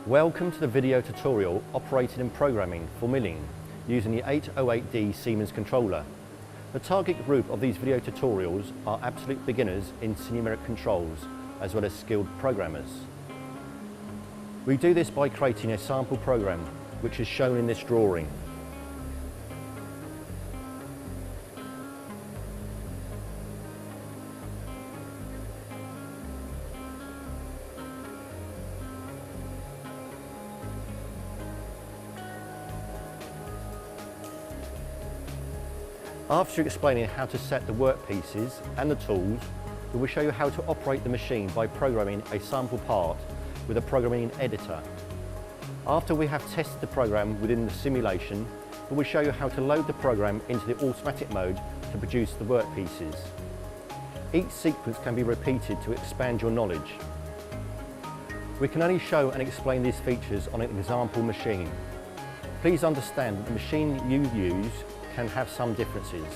Welcome to the video tutorial operating and programming for milling using the 808D Siemens controller. The target group of these video tutorials are absolute beginners in SINUMERIK controls as well as skilled programmers. We do this by creating a sample program which is shown in this drawing. After explaining how to set the workpieces and the tools, we will show you how to operate the machine by programming a sample part with a programming editor. After we have tested the program within the simulation, we will show you how to load the program into the automatic mode to produce the workpieces. Each sequence can be repeated to expand your knowledge. We can only show and explain these features on an example machine. Please understand that the machine you use can have some differences.